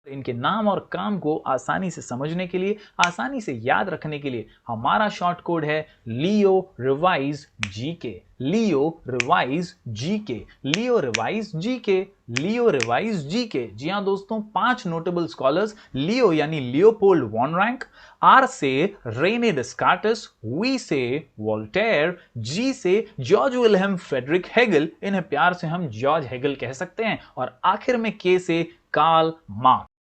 इनके नाम और काम को आसानी से समझने के लिए, आसानी से याद रखने के लिए हमारा शॉर्ट कोड है लियो रिवाइज जीके। लियो रिवाइज जीके, लियो रिवाइज जीके, लियो रिवाइज जीके। जी हां दोस्तों, 5 नोटेबल स्कॉलर्स, लियो यानी लियोपोल्ड वॉन रैंक, आर से रेने डेस्कार्टस, वी से वोल्टेयर, जी से जॉर्ज विल्हेम फ्रेडरिक हेगल, इन्हें प्यार से हम जॉर्ज हेगल कह सकते हैं, और आखिर में के से कार्ल मार्क्स।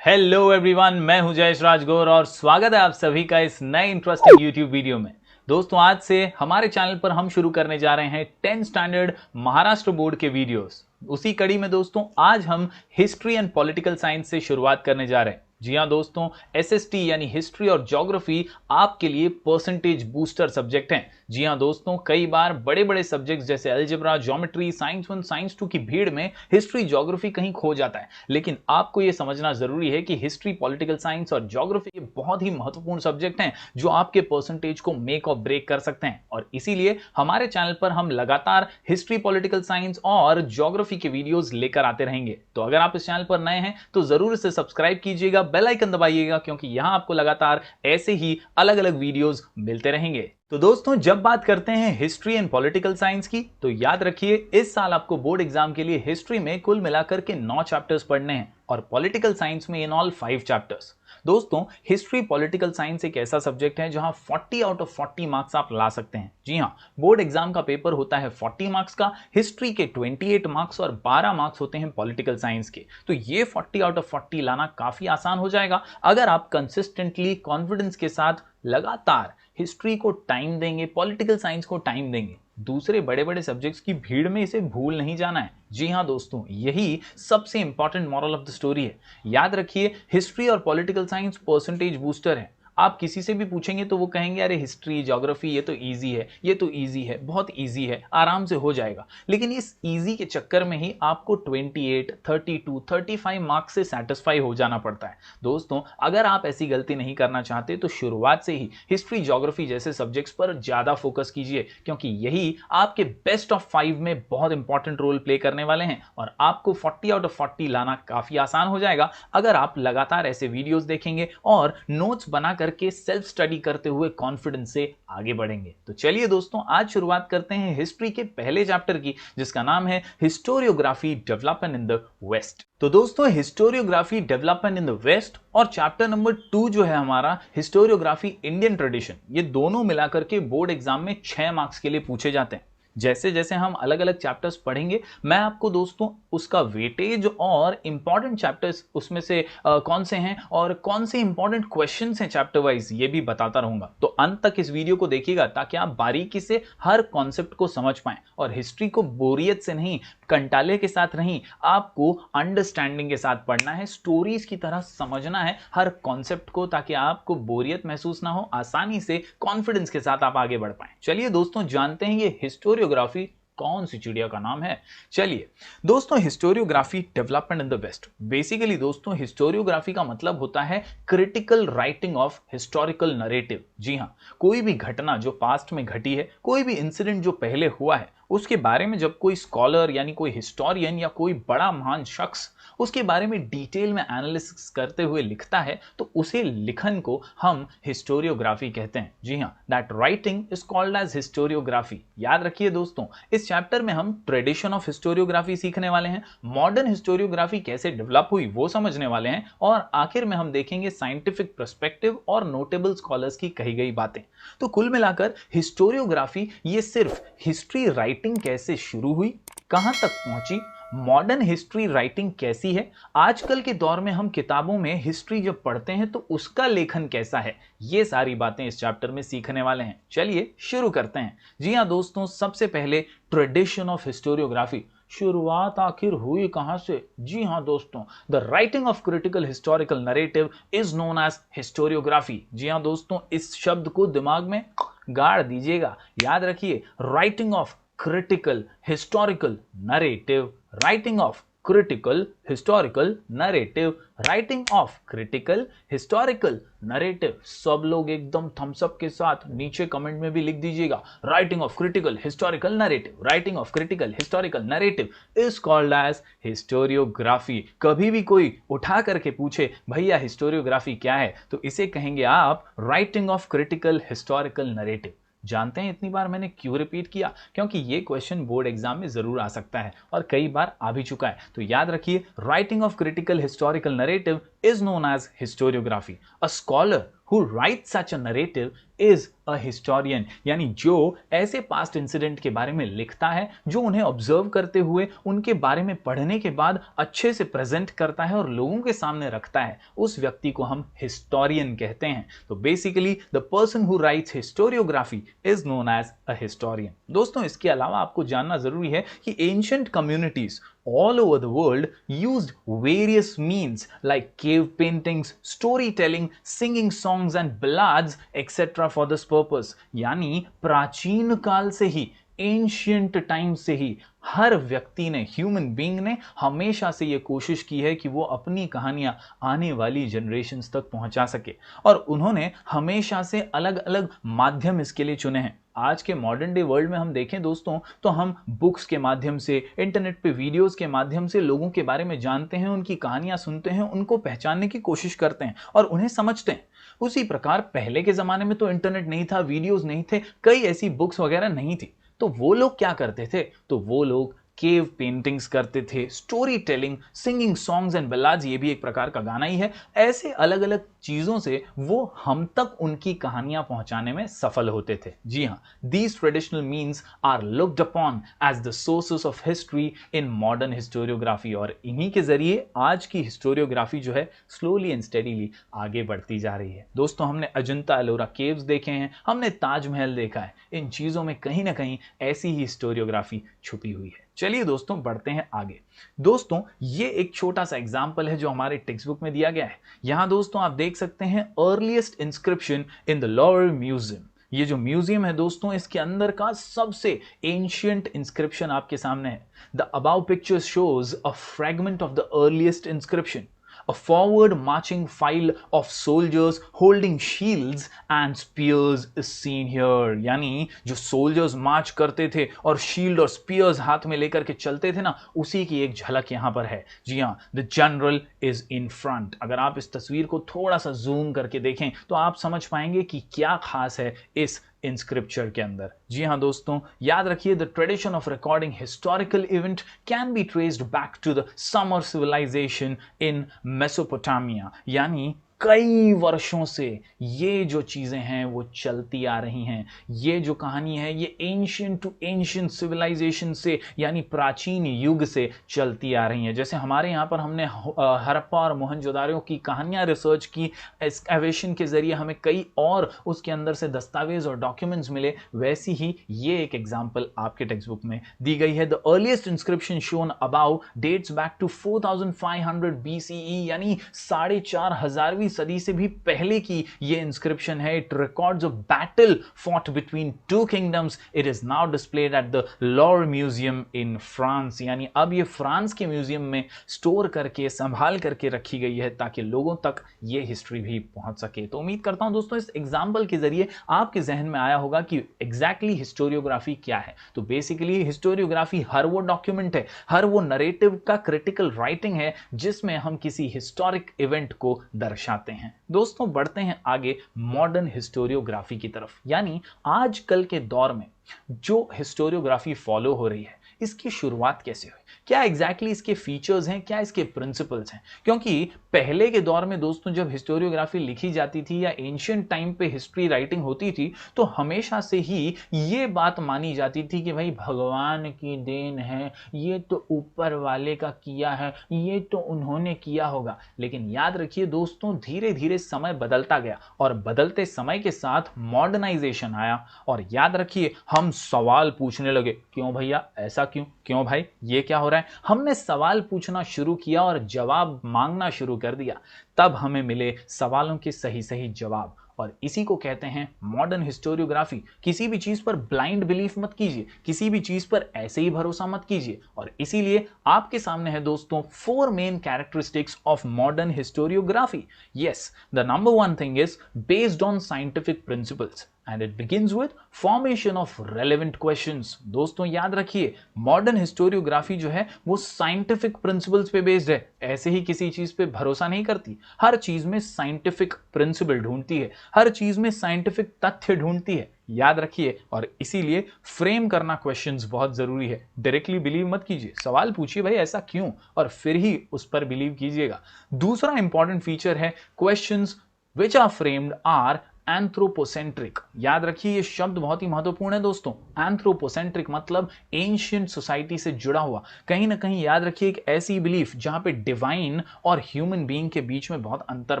हेलो एवरीवन, मैं हूं जयेश राजगौर और स्वागत है आप सभी का इस नए इंटरेस्टिंग यूट्यूब वीडियो में। दोस्तों, आज से हमारे चैनल पर हम शुरू करने जा रहे हैं 10th स्टैंडर्ड महाराष्ट्र बोर्ड के वीडियोस। उसी कड़ी में दोस्तों आज हम हिस्ट्री एंड पॉलिटिकल साइंस से शुरुआत करने जा रहे हैं। जी हां दोस्तों, एसएसटी यानी हिस्ट्री और ज्योग्राफी आपके लिए परसेंटेज बूस्टर सब्जेक्ट हैं। जी हां दोस्तों, कई बार बड़े बड़े सब्जेक्ट्स जैसे अलजेब्रा, ज्योमेट्री, साइंस 1, साइंस 2 की भीड़ में हिस्ट्री ज्योग्राफी कहीं खो जाता है, लेकिन आपको यह समझना जरूरी है कि हिस्ट्री, पॉलिटिकल साइंस और ज्योग्राफी बहुत ही महत्वपूर्ण सब्जेक्ट हैं जो आपके परसेंटेज को मेक और ब्रेक कर सकते हैं। और इसीलिए हमारे चैनल पर हम लगातार हिस्ट्री, पॉलिटिकल साइंस और ज्योग्राफी के वीडियोस लेकर आते रहेंगे। तो अगर आप इस चैनल पर नए हैं तो जरूर इसे सब्सक्राइब कीजिएगा, बेल आइकन दबाइएगा, क्योंकि यहां आपको लगातार ऐसे ही अलग अलग वीडियोस मिलते रहेंगे। तो दोस्तों, जब बात करते हैं हिस्ट्री एंड पॉलिटिकल साइंस की, तो याद रखिए इस साल आपको बोर्ड एग्जाम के लिए हिस्ट्री में कुल मिलाकर के 9 चैप्टर्स पढ़ने हैं और पॉलिटिकल साइंस में इन ऑल 5 चैप्टर्स। दोस्तों, हिस्ट्री पॉलिटिकल साइंस एक ऐसा सब्जेक्ट है जहां 40 आउट ऑफ 40 मार्क्स आप ला सकते हैं। जी हां, बोर्ड एग्जाम का पेपर होता है 40 मार्क्स का, हिस्ट्री के 28 मार्क्स और 12 मार्क्स होते हैं पॉलिटिकल साइंस के। तो ये 40 आउट ऑफ 40 लाना काफी आसान हो जाएगा अगर आप कंसिस्टेंटली, कॉन्फिडेंस के साथ लगातार हिस्ट्री को टाइम देंगे, पॉलिटिकल साइंस को टाइम देंगे। दूसरे बड़े बड़े सब्जेक्ट्स की भीड़ में इसे भूल नहीं जाना है। जी हां दोस्तों, यही सबसे important moral of the story है। याद रखिए, हिस्ट्री और पॉलिटिकल साइंस परसेंटेज बूस्टर है। आप किसी से भी पूछेंगे तो वो कहेंगे अरे हिस्ट्री, ज्योग्राफी ये तो इजी है, ये तो इजी है, बहुत इजी है, आराम से हो जाएगा। लेकिन इस इजी के चक्कर में ही आपको 28, 32, 35 मार्क्स से सेटिस्फाई हो जाना पड़ता है। दोस्तों, अगर आप ऐसी गलती नहीं करना चाहते तो शुरुआत से ही हिस्ट्री, ज्योग्राफी जैसे सब्जेक्ट्स पर ज्यादा फोकस कीजिए, क्योंकि यही आपके बेस्ट ऑफ 5 में बहुत इंपॉर्टेंट रोल प्ले करने वाले हैं और आपको 40 आउट ऑफ 40 लाना काफी आसान हो जाएगा अगर आप लगातार ऐसे वीडियोस देखेंगे और नोट्स बनाकर करके सेल्फ स्टडी करते हुए कॉन्फिडेंस से आगे बढ़ेंगे। तो चलिए दोस्तों, आज शुरुआत करते हैं हिस्ट्री के पहले चैप्टर की, जिसका नाम है historiography development in the West. तो दोस्तों, historiography development in the West और चैप्टर नंबर 2 जो है हमारा हिस्टोरियोग्राफी इंडियन ट्रेडिशन, ये दोनों मिलाकर के बोर्ड एग्जाम में 6 मार्क्स के लिए पूछे जाते हैं। जैसे जैसे हम अलग अलग चैप्टर्स पढ़ेंगे, मैं आपको दोस्तों उसका वेटेज और इंपॉर्टेंट चैप्टर्स उसमें से कौन से हैं और कौन से इंपॉर्टेंट क्वेश्चंस हैं चैप्टर वाइज, ये भी बताता रहूंगा। तो अंत तक इस वीडियो को देखिएगा ताकि आप बारीकी से हर कॉन्सेप्ट को समझ पाएं और हिस्ट्री को बोरियत से नहीं, कंटाले के साथ नहीं, आपको अंडरस्टैंडिंग के साथ पढ़ना है, स्टोरीज की तरह समझना है हर कॉन्सेप्ट को, ताकि आपको बोरियत महसूस ना हो, आसानी से कॉन्फिडेंस के साथ आप आगे बढ़ पाएं। चलिए दोस्तों, जानते हैं ये हिस्टोरियोग्राफी कौन सी चिड़िया का नाम है। चलिए दोस्तों, historiography development in the West. Basically दोस्तों, हिस्टोरियोग्राफी का मतलब होता है critical writing of historical narrative. जी हां, कोई भी घटना जो पास्ट में घटी है, कोई भी इंसिडेंट जो पहले हुआ है, उसके बारे में जब कोई स्कॉलर यानी कोई हिस्टोरियन या कोई बड़ा महान शख्स उसके बारे में डिटेल में एनालिसिस करते हुए लिखता है, तो उसे लिखन को हम हिस्टोरियोग्राफी कहते हैं। जी हां, that writing is called as historiography. याद रखिए दोस्तों, इस चैप्टर में हम ट्रेडिशन ऑफ हिस्टोरियोग्राफी सीखने वाले हैं, मॉडर्न हिस्टोरियोग्राफी कैसे डेवलप हुई वो समझने वाले हैं, और आखिर में हम देखेंगे साइंटिफिक पर्सपेक्टिव और नोटेबल स्कॉलर्स की कही गई बातें। तो कुल मिलाकर हिस्टोरियोग्राफी ये सिर्फ हिस्ट्री राइटिंग कैसे शुरू हुई, कहां तक पहुंची, मॉडर्न हिस्ट्री राइटिंग कैसी है, आजकल के दौर में हम किताबों में हिस्ट्री जब पढ़ते हैं तो उसका लेखन कैसा है, ये सारी बातें इस चैप्टर में सीखने वाले हैं। चलिए शुरू करते हैं। जी हां दोस्तों, सबसे पहले ट्रेडिशन ऑफ हिस्टोरियोग्राफी। शुरुआत आखिर हुई कहां से? जी हां दोस्तों, the writing of critical historical narrative is known as historiography. जी हां दोस्तों, इस शब्द को दिमाग में गाड़ दीजिएगा, याद रखिए, writing of critical historical narrative, writing of critical historical narrative, writing of critical historical narrative. सब लोग एकदम थम्स अप के साथ नीचे कमेंट में भी लिख दीजिएगा, writing of critical historical narrative, writing of critical historical narrative is called as historiography. कभी भी कोई उठा करके पूछे भैया हिस्टोरियोग्राफी क्या है, तो इसे कहेंगे आप writing of critical historical narrative. जानते हैं इतनी बार मैंने क्यों रिपीट किया? क्योंकि ये क्वेश्चन बोर्ड एग्जाम में जरूर आ सकता है और कई बार आ भी चुका है। तो याद रखिए, writing of critical historical narrative is known as historiography. A scholar who writes such a narrative is a historian, यानी जो ऐसे पास्ट इंसिडेंट के बारे में लिखता है, जो उन्हें ऑब्जर्व करते हुए उनके बारे में पढ़ने के बाद अच्छे से प्रेजेंट करता है और लोगों के सामने रखता है, उस व्यक्ति को हम हिस्टोरियन कहते हैं। तो basically the person who writes historiography is known as a historian. दोस्तों, इसके अलावा आपको जानना जरूरी है कि ancient communities all over the world used various means like cave paintings, storytelling, singing songs and ballads etc. for this purpose। यानी प्राचीन काल से ही, एंशियंट टाइम से ही हर व्यक्ति ने, ह्यूमन बीइंग ने हमेशा से ये कोशिश की है कि वो अपनी कहानियां आने वाली जनरेशंस तक पहुंचा सके, और उन्होंने हमेशा से अलग अलग माध्यम इसके लिए चुने हैं। आज के मॉडर्न डे वर्ल्ड में हम देखें दोस्तों, तो हम बुक्स के माध्यम से, इंटरनेट पे वीडियोस के माध्यम से लोगों के बारे में जानते हैं, उनकी कहानियां सुनते हैं, उनको पहचानने की कोशिश करते हैं और उन्हें समझते हैं। उसी प्रकार पहले के जमाने में तो इंटरनेट नहीं था, वीडियोस नहीं थे, कई ऐसी बुक्स वगैरह नहीं थी, तो वो लोग क्या करते थे? तो वो लोग केव पेंटिंग्स करते थे, story telling, singing songs and ballads, ये भी एक प्रकार का गाना ही है। ऐसे अलग अलग चीजों से वो हम तक उनकी कहानियां पहुंचाने में सफल होते थे। जी हाँ, these traditional means are looked upon as the sources of history in modern historiography, और इन्हीं के जरिए आज की हिस्टोरियोग्राफी जो है स्लोली एंड स्टेडीली आगे बढ़ती जा रही है। दोस्तों, हमने अजंता एलोरा केव्स देखे हैं, हमने ताजमहल देखा है, इन चीजों में कहीं ना कहीं ऐसी ही हिस्टोरियोग्राफी छुपी हुई है। चलिए दोस्तों, बढ़ते हैं आगे। दोस्तों, ये एक छोटा सा एग्जाम्पल है जो हमारे टेक्स्ट बुक में दिया गया है। यहां दोस्तों आप देख सकते हैं earliest inscription in the lower museum. ये जो म्यूजियम है दोस्तों, इसके अंदर का सबसे एंशियंट इंस्क्रिप्शन आपके सामने है। The above picture shows a fragment of the earliest inscription, a forward marching file of soldiers holding shields and spears is seen here। यानी जो सोल्जर्स मार्च करते थे और शील्ड और स्पीयर्स हाथ में लेकर के चलते थे ना, उसी की एक झलक यहां पर है। जी हाँ, the general is in front. अगर आप इस तस्वीर को थोड़ा सा जूम करके देखें तो आप समझ पाएंगे कि क्या खास है इस इन स्क्रिप्चर के अंदर। जी हाँ दोस्तों, याद रखिए, the tradition of recording historical event can be traced back to the Sumer civilisation in Mesopotamia. यानी कई वर्षों से ये जो चीजें हैं वो चलती आ रही हैं। ये जो कहानी है ये एंशियंट टू एंशियंट सिविलाइजेशन से, यानी प्राचीन युग से चलती आ रही है। जैसे हमारे यहाँ पर हमने हड़प्पा और मोहनजोदारो की कहानियां रिसर्च की, एक्सकैवेशन के जरिए हमें कई और उसके अंदर से दस्तावेज और डॉक्यूमेंट्स मिले, वैसी ही ये एक एग्जाम्पल आपके टेक्स्ट बुक में दी गई है। The earliest inscription shown about dates back to 4500 BCE, यानी 4500वीं सदी से भी पहले की ये इंस्क्रिप्शन है। It records a battle fought between two kingdoms. It is now displayed at the Louvre museum in France. यानी अब ये फ्रांस के म्यूजियम में स्टोर करके, संभाल करके रखी गई है ताकि लोगों तक ये हिस्ट्री भी पहुंच सके। तो उम्मीद करता हूं दोस्तों इस एग्जाम्पल के जरिए आपके जहन में आया होगा कि एग्जैक्टली हिस्टोरियोग्राफी क्या है। तो बेसिकली हिस्टोरियोग्राफी हर वो डॉक्यूमेंट है, हर वो नरेटिव का क्रिटिकल राइटिंग है जिसमें हम किसी हिस्टोरिक इवेंट को दर्शाते हैं। दोस्तों, बढ़ते हैं आगे मॉडर्न हिस्टोरियोग्राफी की तरफ। यानी आजकल के दौर में जो हिस्टोरियोग्राफी फॉलो हो रही है, इसकी शुरुआत कैसे हुई, क्या एग्जैक्टली इसके फीचर्स हैं, क्या इसके प्रिंसिपल्स हैं। क्योंकि पहले के दौर में दोस्तों जब हिस्टोरियोग्राफी लिखी जाती थी या एंशिएंट टाइम पे हिस्ट्री राइटिंग होती थी, तो हमेशा से ही ये बात मानी जाती थी कि भाई भगवान की देन है, ये तो ऊपर वाले का किया है, ये तो उन्होंने किया होगा। लेकिन याद रखिए दोस्तों, धीरे धीरे समय बदलता गया और बदलते समय के साथ मॉडर्नाइजेशन आया, और याद रखिए हम सवाल पूछने लगे, क्यों भैया ऐसा क्यों, क्यों भाई ये क्या हो रहा है। हमने सवाल पूछना शुरू किया और जवाब मांगना शुरू कर दिया, तब हमें मिले सवालों के सही सही जवाब, और इसी को कहते हैं मॉडर्न हिस्टोरियोग्राफी। किसी भी चीज पर ब्लाइंड बिलीफ मत कीजिए, किसी भी चीज पर ऐसे ही भरोसा मत कीजिए। और इसीलिए आपके सामने है दोस्तों 4 main characteristics of modern historiography. Yes, the number 1 thing is based on scientific principles and it begins with formation of relevant questions। दोस्तों याद रखिए, मॉडर्न हिस्टोरियोग्राफी जो है वो साइंटिफिक प्रिंसिपल्स पे बेस्ड है, ऐसे ही किसी चीज पे भरोसा नहीं करती। हर चीज में साइंटिफिक प्रिंसिपल ढूंढती है, हर चीज में साइंटिफिक तथ्य ढूंढती है, याद रखिए। और इसीलिए फ्रेम करना क्वेश्चंस बहुत जरूरी है। डायरेक्टली बिलीव मत कीजिए, सवाल पूछिए भाई ऐसा क्यों, और फिर ही उस पर बिलीव कीजिएगा। दूसरा इंपॉर्टेंट फीचर है questions which are framed are anthropocentric. याद रखिए ये शब्द बहुत ही महत्वपूर्ण है दोस्तों। एंथ्रोपोसेंट्रिक मतलब एंशिएंट सोसाइटी से जुड़ा हुआ, कहीं ना कहीं याद रखिए एक ऐसी बिलीफ जहां पे डिवाइन और ह्यूमन बीइंग के बीच में बहुत अंतर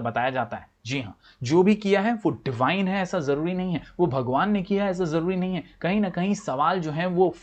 बताया जाता है। जी हाँ, जो भी किया है वो डिवाइन है ऐसा जरूरी नहीं है, वो भगवान ने किया है ऐसा जरूरी नहीं है। कहीं ना कहीं सवाल जो है वो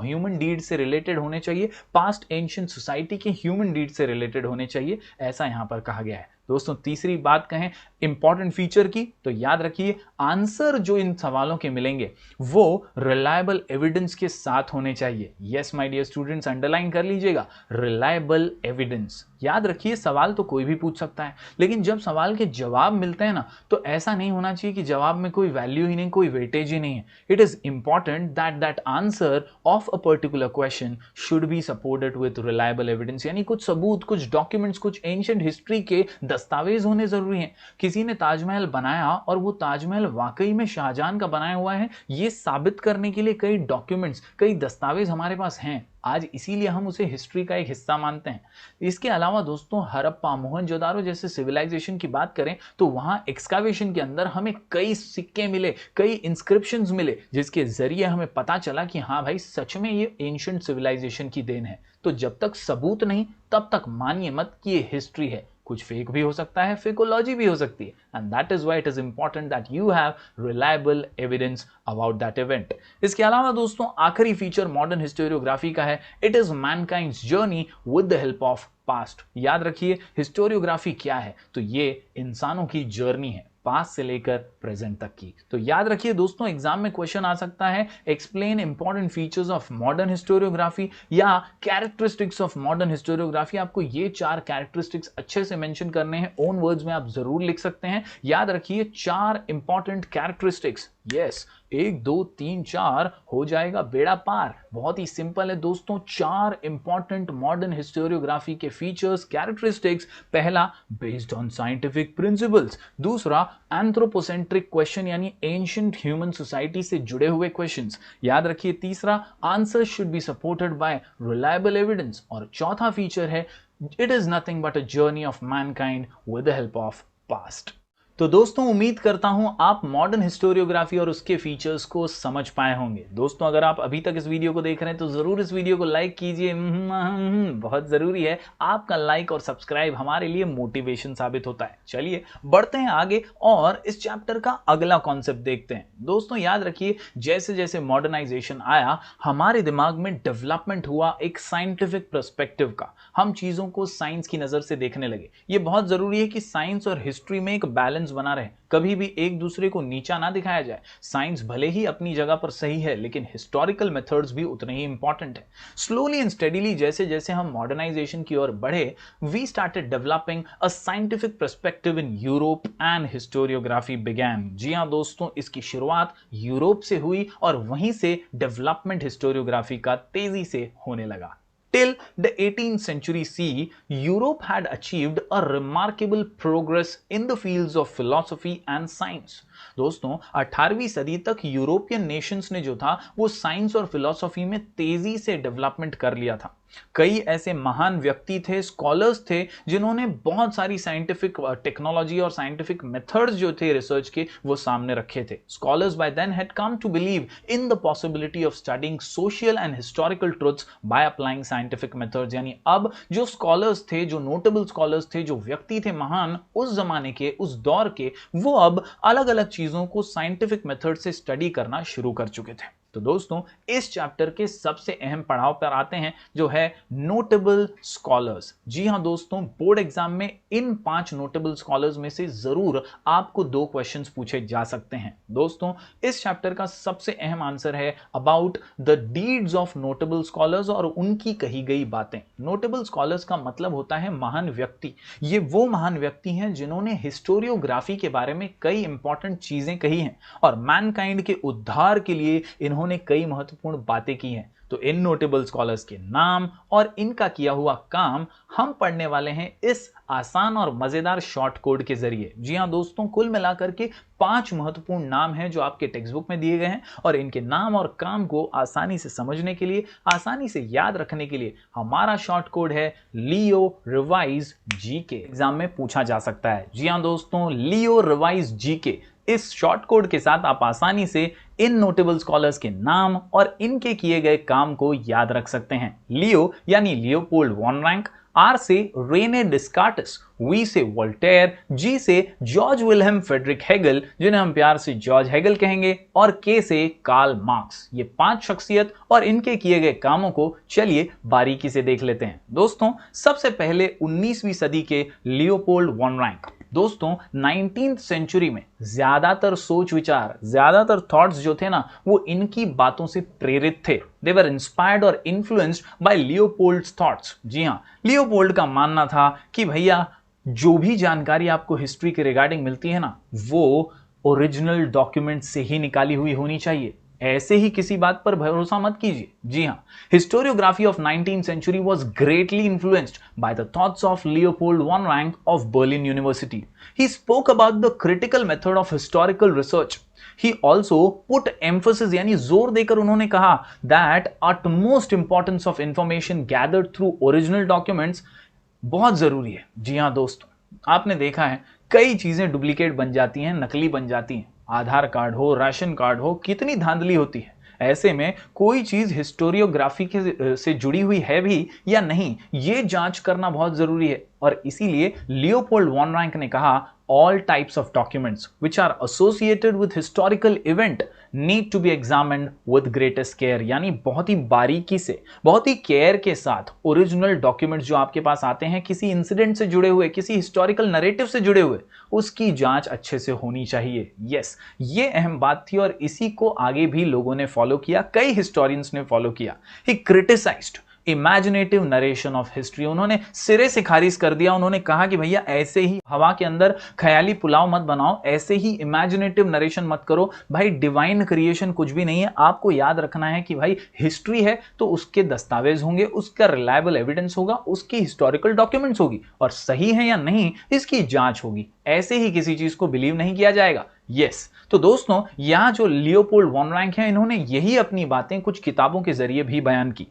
ह्यूमन डीड से रिलेटेड होने चाहिए, पास्ट एंशिएंट सोसाइटी के ह्यूमन डीड से रिलेटेड होने चाहिए, ऐसा यहां पर कहा गया है। दोस्तों तीसरी बात कहें इंपॉर्टेंट फीचर की, तो याद रखिए आंसर जो इन सवालों के मिलेंगे वो रिलायबल एविडेंस के साथ होने चाहिए। Yes my dear students, underline कर लीजिएगा, रिलायबल एविडेंस। याद रखिए सवाल तो कोई भी पूछ सकता है, लेकिन जब सवाल के जवाब मिलते हैं ना, तो ऐसा नहीं होना चाहिए कि जवाब में कोई वैल्यू ही नहीं, कोई वेटेज ही नहीं है। It is important that answer of a particular question should be supported with reliable evidence, यानी कुछ सबूत, कुछ डॉक्यूमेंट्स, कुछ एंशिएंट हिस्ट्री के दस्तावेज होने जरूरी हैं। किसी ने ताजमहल बनाया और वो ताजमहल वाकई में शाहजहां का बनाया हुआ है, ये साबित करने के लिए कई डॉक्यूमेंट्स, कई दस्तावेज हमारे पास हैं आज, इसीलिए हम उसे हिस्ट्री का एक हिस्सा मानते हैं। इसके अलावा दोस्तों हड़प्पा, मोहनजोदारो जैसे सिविलाइजेशन की बात करें तो वहां एक्सकावेशन के अंदर हमें कई सिक्के मिले, कई इंस्क्रिप्शंस मिले, जिसके जरिए हमें पता चला कि हाँ भाई सच में ये एंशिएंट सिविलाइजेशन की देन है। तो जब तक सबूत नहीं तब तक मानिए मत कि ये हिस्ट्री है। कुछ फेक भी हो सकता है, फेकोलॉजी भी हो सकती है, and that is why it is important that you have reliable evidence about that event. इसके अलावा दोस्तों आखिरी फीचर मॉडर्न हिस्टोरियोग्राफी का है, it is mankind's journey with the help of past. याद रखिए हिस्टोरियोग्राफी क्या है, तो ये इंसानों की जर्नी है, पास्ट से लेकर प्रेजेंट तक की। तो याद रखिए दोस्तों एग्जाम में क्वेश्चन आ सकता है, explain important features of modern historiography या कैरेक्टरिस्टिक्स ऑफ मॉडर्न हिस्टोरियोग्राफी। आपको ये 4 कैरेक्टरिस्टिक्स अच्छे से मेंशन करने हैं, ओन वर्ड्स में आप जरूर लिख सकते हैं। याद रखिए 4 इंपॉर्टेंट कैरेक्टरिस्टिक्स। यस, 1 2 3 4 हो जाएगा बेड़ा पार। बहुत ही सिंपल है दोस्तों, 4 इंपॉर्टेंट मॉडर्न हिस्टोरियोग्राफी के फीचर्स, कैरेक्टरिस्टिक्स। पहला बेस्ड ऑन साइंटिफिक प्रिंसिपल्स, दूसरा एंथ्रोपोसेंट्रिक क्वेश्चन यानी एंशिएंट ह्यूमन सोसाइटी से जुड़े हुए क्वेश्चंस। याद रखिए तीसरा answer should be supported by reliable evidence, और चौथा फीचर है it is nothing but a journey of Mankind with the help of past. तो दोस्तों उम्मीद करता हूं आप मॉडर्न हिस्टोरियोग्राफी और उसके फीचर्स को समझ पाए होंगे। दोस्तों अगर आप अभी तक इस वीडियो को देख रहे हैं तो जरूर इस वीडियो को लाइक कीजिए, बहुत जरूरी है। आपका लाइक और सब्सक्राइब हमारे लिए मोटिवेशन साबित होता है। चलिए बढ़ते हैं आगे और इस चैप्टर का अगला कॉन्सेप्ट देखते हैं। दोस्तों याद रखिए जैसे जैसे मॉडर्नाइजेशन आया हमारे दिमाग में डेवलपमेंट हुआ एक साइंटिफिक पर्सपेक्टिव का, हम चीजों को साइंस की नजर से देखने लगे। ये बहुत जरूरी है कि साइंस और हिस्ट्री में एक बैलेंस बना रहे, कभी भी एक दूसरे को नीचा ना दिखाया जाए। साइंस भले ही अपनी जगह पर सही है, लेकिन हिस्टोरिकल मेथड्स भी उतने ही इंपॉर्टेंट है। स्लोली एंड स्टेडीली जैसे जैसे हम मॉडर्नाइजेशन की ओर बढ़े, we started developing a scientific perspective in Europe and historiography began. जी हां दोस्तों, इसकी शुरुआत यूरोप से हुई और वहीं से डेवलपमेंट हिस्टोरियोग्राफी का तेजी से होने लगा। Till the 18th century CE, Europe had achieved a remarkable progress in the fields of philosophy and science. दोस्तों 18वीं सदी तक यूरोपियन नेशंस ने जो था वो साइंस और फिलॉसफी में तेजी से डेवलपमेंट कर लिया था। कई ऐसे महान व्यक्ति थे, स्कॉलर्स थे, जिन्होंने बहुत सारी साइंटिफिक टेक्नोलॉजी और साइंटिफिक मेथड्स जो थे रिसर्च के वो सामने रखे थे। Scholars by then had come to believe in the possibility of studying social and historical truths by applying scientific methods. यानी अब जो स्कॉलर्स थे, जो नोटेबल स्कॉलर्स थे, जो व्यक्ति थे महान उस जमाने के, उस दौर के, वो अब अलग अलग चीजों को साइंटिफिक मेथड से स्टडी करना शुरू कर चुके थे। तो दोस्तों इस चैप्टर के सबसे अहम पड़ाव पर आते हैं जो है नोटेबल स्कॉलर्स। जी हां दोस्तों, बोर्ड एग्जाम में इन 5 नोटेबल स्कॉलर्स में से जरूर आपको 2 क्वेश्चंस पूछे जा सकते हैं। दोस्तों इस चैप्टर का सबसे अहम आंसर है about the deeds of notable scholars और उनकी कही गई बातें। नोटेबल स्कॉलर्स का मतलब होता है महान व्यक्ति। ये वो महान व्यक्ति हैं जिन्होंने हिस्टोरियोग्राफी के बारे में कई इंपॉर्टेंट चीजें कही हैं और मैनकाइंड के उद्धार के लिए इन्होंने कई महत्वपूर्ण बातें की हैं। तो इन नोटेबल स्कॉलर्स के नाम और इनका किया हुआ काम हम पढ़ने वाले हैं इस आसान और मजेदार शॉर्ट कोड के जरिए। जी हां दोस्तों, कुल मिलाकर के 5 महत्वपूर्ण नाम हैं जो आपके टेक्स्ट बुक में दिए गए हैं और इनके नाम और काम को आसानी से समझने के लिए, आसानी से याद रखने के लिए हमारा शॉर्ट कोड है लियो रिवाइज जीके। एग्जाम में पूछा जा सकता है। जी हां दोस्तों, लियो रिवाइज जीके, इस शॉर्ट कोड के साथ आप आसानी से इन नोटेबल स्कॉलर्स के नाम और इनके किए गए काम को याद रख सकते हैं। लियो यानी लियोपोल्ड वॉन रैंक, आर से रेने डिस्कार्टिस, वी से वोल्टेयर, जी से जॉर्ज विल्हेम फ्रेडरिक हेगल जिन्हें हम प्यार से जॉर्ज हेगल कहेंगे, और के से कार्ल मार्क्स। ये 5 शख्सियत और इनके किए गए कामों को चलिए बारीकी से देख लेते हैं। दोस्तों सबसे पहले 19वीं सदी के लियोपोल्ड वॉन रैंक। दोस्तों 19th सेंचुरी में ज्यादातर सोच विचार, ज्यादातर थॉट्स जो थे ना, वो इनकी बातों से प्रेरित थे। दे वर इंस्पायर्ड और इन्फ्लुएंस्ड बाय लियोपोल्ड्स थॉट्स। जी हां, लियोपोल्ड का मानना था कि भैया जो भी जानकारी आपको हिस्ट्री के रिगार्डिंग मिलती है ना, वो ओरिजिनल डॉक्यूमेंट से ही निकाली हुई होनी चाहिए। ऐसे ही किसी बात पर भरोसा मत कीजिए। जी हां, historiography of 19th century was greatly influenced by the thoughts of Leopold von Ranke of Berlin University. He spoke about the critical method of historical research. He also put emphasis यानी जोर देकर उन्होंने कहा that utmost importance of information gathered through original documents बहुत जरूरी है। जी हां दोस्तों, आपने देखा है कई चीजें डुप्लीकेट बन जाती हैं, नकली बन जाती हैं। आधार कार्ड हो, राशन कार्ड हो, कितनी धांधली होती है। ऐसे में कोई चीज हिस्टोरियोग्राफी के से जुड़ी हुई है भी या नहीं, ये जांच करना बहुत जरूरी है। और इसीलिए लियोपोल्ड वॉन रैंक ने कहा all types of documents which are associated with historical event need to be examined with greatest care। यानी बहुत ही बारीकी से, बहुत ही केयर के साथ ओरिजिनल डॉक्यूमेंट्स जो आपके पास आते हैं किसी इंसिडेंट से जुड़े हुए, किसी हिस्टोरिकल नरेटिव से जुड़े हुए, उसकी जांच अच्छे से होनी चाहिए। यस, ये अहम बात थी और इसी को आगे भी लोगों ने फॉलो किया, कई हिस्टोरियंस ने फॉलो किया। He criticised imaginative narration of history. उन्होंने सिरे से खारिज कर दिया। उन्होंने कहा कि भैया ऐसे ही हवा के अंदर ख्याली पुलाव मत बनाओ, ऐसे ही इमेजिनेटिव नरेशन मत करो। भाई डिवाइन क्रिएशन कुछ भी नहीं है। आपको याद रखना है कि भाई हिस्ट्री है तो उसके दस्तावेज होंगे, उसका रिलायबल एविडेंस होगा, उसकी हिस्टोरिकल डॉक्यूमेंट्स होगी और सही है या नहीं इसकी जांच होगी। ऐसे ही किसी चीज को बिलीव नहीं किया जाएगा। यस, तो दोस्तों यहां जो लियोपोल्ड वॉन रैंक है, इन्होंने यही अपनी बातें कुछ किताबों के जरिए भी बयान की।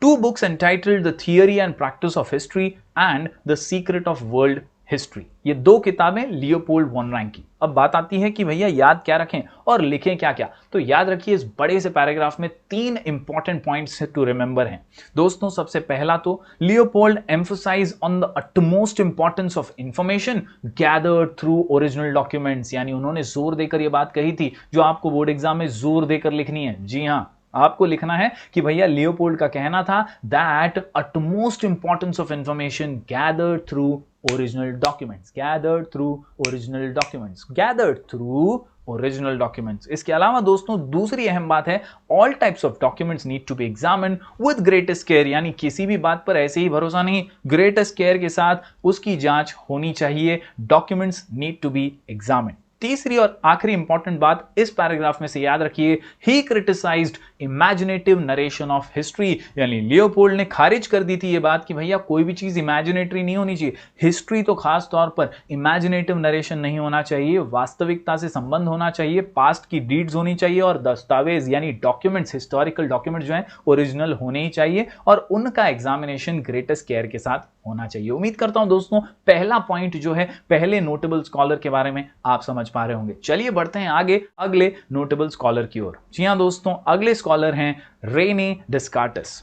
2 books entitled The Theory and Practice of History and The Secret of World History। ये 2 किताबें लियोपोल्ड वॉन रैंक की। अब बात आती है कि भैया याद क्या रखें और लिखें क्या क्या। तो याद रखिए इस बड़े से पैराग्राफ में 3 इंपॉर्टेंट पॉइंट्स टू रिमेंबर हैं। दोस्तों सबसे पहला तो Leopold emphasise on the utmost importance of information gathered through original documents. यानी उन्होंने जोर देकर यह बात कही थी जो आपको बोर्ड एग्जाम में जोर देकर लिखनी है। जी हां, आपको लिखना है कि भैया लियोपोल्ड का कहना था that utmost importance of information gathered through original documents, gathered through original documents, gathered through original documents. इसके अलावा दोस्तों दूसरी अहम बात है all types of documents need to be examined with greatest care. यानी किसी भी बात पर ऐसे ही भरोसा नहीं, ग्रेटेस्ट केयर के साथ उसकी जांच होनी चाहिए। Documents need to be examined. तीसरी और आखिरी इंपॉर्टेंट बात इस पैराग्राफ में से याद रखिए, he criticised imaginative narration of history. यानी लियोपोल्ड ने खारिज कर दी थी ये बात कि भैया कोई भी चीज इमेजिनेटरी नहीं होनी चाहिए। हिस्ट्री तो खास तौर पर इमेजिनेटिव नरेशन नहीं होना चाहिए, वास्तविकता से संबंध होना चाहिए, पास्ट की डीड्स होनी चाहिए और दस्तावेज यानी डॉक्यूमेंट्स, हिस्टोरिकल डॉक्यूमेंट जो है ओरिजिनल होने ही चाहिए और उनका एग्जामिनेशन ग्रेटेस्ट केयर के साथ होना चाहिए। उम्मीद करता हूं दोस्तों पहला पॉइंट जो है पहले नोटेबल स्कॉलर के बारे में आप समझ पा रहे होंगे। चलिए बढ़ते हैं आगे अगले नोटेबल स्कॉलर की ओर। जी हां दोस्तों, अगले स्कॉलर हैं रेने डिस्कार्टिस।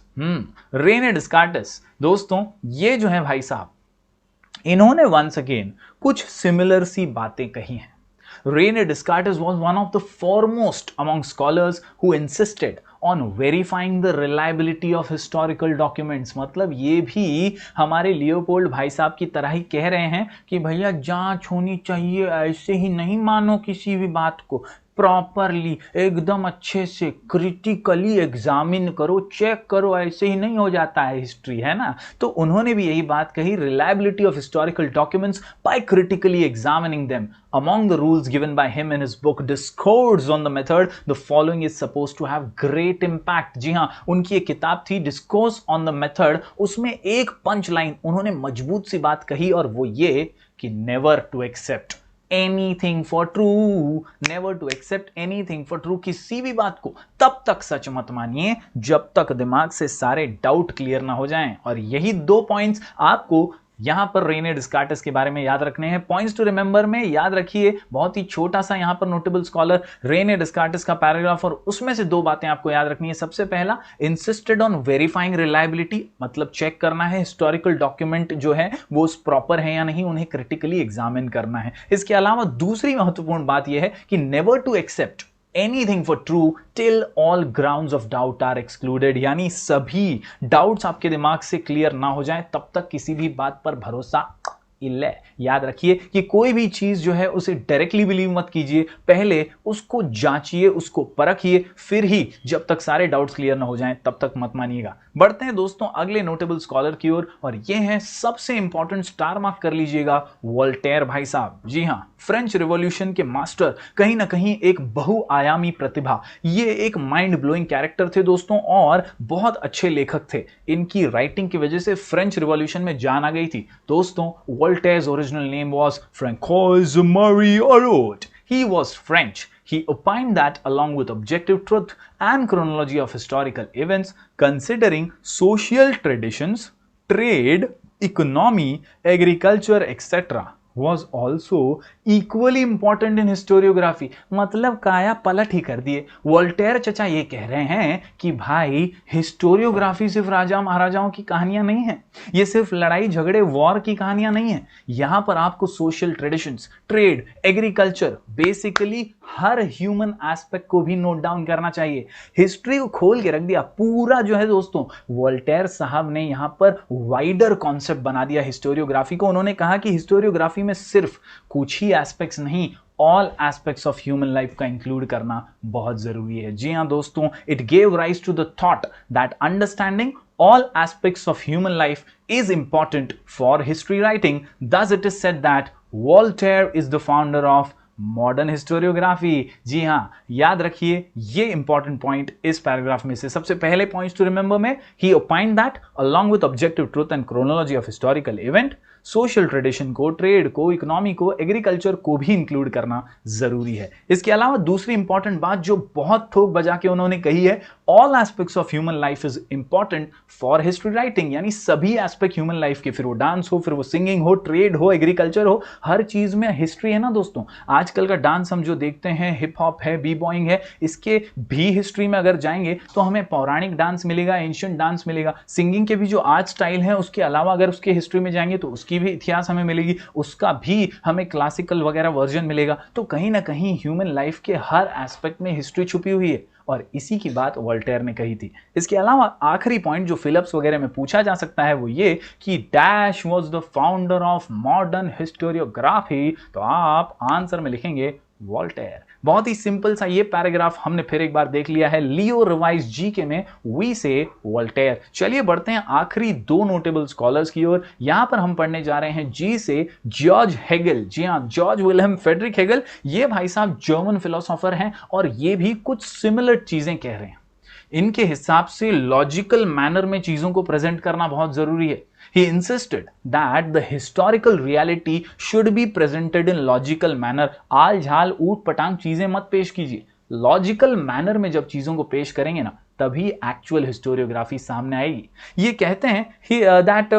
रेने डिस्कार्टिस दोस्तों ये जो है भाई साहब, इन्होंने वंस अगेन कुछ सिमिलर सी बातें कही हैं। Rene Descartes was one of the foremost among scholars who insisted on verifying the reliability of historical documents। मतलब ये भी हमारे लियोपोल्ड भाई साहब की तरह ही कह रहे हैं कि भैया जांच होनी चाहिए, ऐसे ही नहीं मानो किसी भी बात को, प्रॉपरली एकदम अच्छे से क्रिटिकली एग्जामिन करो, चेक करो, ऐसे ही नहीं हो जाता है हिस्ट्री, है ना। तो उन्होंने भी यही बात कही, reliability of historical documents by critically examining them. Among the rules given by him in his book Discourse on the Method, the following is supposed to have great impact। जी हाँ, उनकी एक किताब थी Discourse on the Method, उसमें एक punch line उन्होंने मजबूत सी बात कही और वो ये कि never to accept anything for true, never to accept anything for true। किसी भी बात को तब तक सच मत मानिए जब तक दिमाग से सारे डाउट क्लियर ना हो जाएं। और यही दो पॉइंट्स आपको यहां पर रेने डिस्कार्टिस के बारे में याद रखने हैं। पॉइंट्स टू रिमेंबर में याद रखिए, बहुत ही छोटा सा यहां पर नोटेबल स्कॉलर रेने डिस्कार्टिस का पैराग्राफ, और उसमें से दो बातें आपको याद रखनी है। सबसे पहला, इंसिस्टेड ऑन वेरीफाइंग रिलायबिलिटी, मतलब चेक करना है हिस्टोरिकल डॉक्यूमेंट जो है वो प्रॉपर है या नहीं, उन्हें क्रिटिकली एग्जामिन करना है। इसके अलावा दूसरी महत्वपूर्ण बात यह है कि never to accept anything for true till all grounds of doubt are excluded, यानी सभी डाउट्स आपके दिमाग से क्लियर ना हो जाए तब तक किसी भी बात पर भरोसा इल्ले। याद रखिए कि कोई भी चीज जो है उसे डायरेक्टली बिलीव मत कीजिए, पहले उसको जांचिए, उसको परखिए, फिर ही जब तक सारे डाउट्स क्लियर ना हो जाएं तब तक मत मानिएगा। बढ़ते हैं दोस्तों अगले नोटेबल स्कॉलर की ओर, और ये है सबसे इंपॉर्टेंट, स्टार मार्क कर लीजिएगा, वोल्टेयर भाई साहब। जी हां, फ्रेंच रिवॉल्यूशन के मास्टर, कहीं ना कहीं एक बहुआयामी प्रतिभा, ये एक माइंड ब्लोइंग कैरेक्टर थे दोस्तों और बहुत अच्छे लेखक थे। इनकी राइटिंग की वजह से फ्रेंच रिवॉल्यूशन में जान आ गई थी दोस्तों। Voltaire's original name was Francois Marie Araud. He was French. He opined that along with objective truth and chronology of historical events, considering social traditions, trade, economy, agriculture, etc., was also equally important in historiography। मतलब काया पलट ही कर दिए। Voltaire चचा ये कह रहे हैं कि भाई हिस्टोरियोग्राफी सिर्फ राजा महाराजाओं की कहानियां नहीं है, ये सिर्फ लड़ाई झगड़े वॉर की कहानियां नहीं है, यहां पर आपको social traditions, trade, agriculture, basically हर ह्यूमन एस्पेक्ट को भी नोट डाउन करना चाहिए। हिस्ट्री को खोल के रख दिया पूरा जो है दोस्तों। वोल्टेयर साहब ने यहां पर वाइडर कॉन्सेप्ट बना दिया हिस्टोरियोग्राफी को। उन्होंने कहा कि हिस्टोरियोग्राफी में सिर्फ कुछ ही एस्पेक्ट्स नहीं, all aspects of human life का इंक्लूड करना बहुत जरूरी है। जी हां दोस्तों, it gave rise to the thought that understanding all aspects of human life is important for history writing. Thus it is said that Voltaire is the founder of modern historiography. जी हां, याद रखिए ये इंपॉर्टेंट पॉइंट इस paragraph में से। सबसे पहले पॉइंट्स टू रिमेंबर में, he opined that along with objective truth and chronology of historical event, social tradition को, ट्रेड को, इकोनॉमी को, एग्रीकल्चर को भी इंक्लूड करना जरूरी है। इसके अलावा दूसरी इंपॉर्टेंट बात जो बहुत ठोक बजा के उन्होंने कही है, all aspects of human life is important for history writing, यानी सभी एस्पेक्ट ह्यूमन लाइफ के, फिर वो डांस हो, फिर वो सिंगिंग हो, ट्रेड हो, एग्रीकल्चर हो, हर चीज में हिस्ट्री है ना दोस्तों। आजकल का डांस हम जो देखते हैं, हिप हॉप है, बी बॉइंग है, इसके भी हिस्ट्री में अगर जाएंगे तो हमें पौराणिक डांस मिलेगा, एंशिएंट डांस मिलेगा। सिंगिंग के भी जो आर्ट स्टाइल है उसके अलावा अगर उसके हिस्ट्री में जाएंगे तो उसकी भी इतिहास हमें मिलेगी, उसका भी हमें क्लासिकल वगैरह वर्जन मिलेगा। तो कहीं ना कहीं ह्यूमन लाइफ के हर एस्पेक्ट में हिस्ट्री छुपी हुई है, और इसी की बात वोल्टेयर ने कही थी। इसके अलावा आखिरी पॉइंट जो फिलिप्स वगैरह में पूछा जा सकता है वो ये कि dash was the founder of modern historiography, तो आप आंसर में लिखेंगे वोल्टेयर। बहुत ही सिंपल सा ये पैराग्राफ हमने फिर एक बार देख लिया है लियो रिवाइज जीके में, वी से वोल्टेयर। चलिए बढ़ते हैं आखिरी दो नोटेबल स्कॉलर्स की ओर। यहां पर हम पढ़ने जा रहे हैं जी से जॉर्ज हेगल। जी हां, जॉर्ज विल्हेम फ्रेडरिक हेगल, ये भाई साहब जर्मन फिलोसोफर हैं और ये भी कुछ सिमिलर चीजें कह रहे हैं। इनके हिसाब से लॉजिकल मैनर में चीजों को प्रेजेंट करना बहुत जरूरी है। He insisted that the historical reality should be presented in logical manner. आल झाल ऊट पटांग चीजें मत पेश कीजिए, लॉजिकल मैनर में जब चीजों को पेश करेंगे ना तभी एक्चुअल हिस्टोरियोग्राफी सामने आएगी। ये कहते हैं that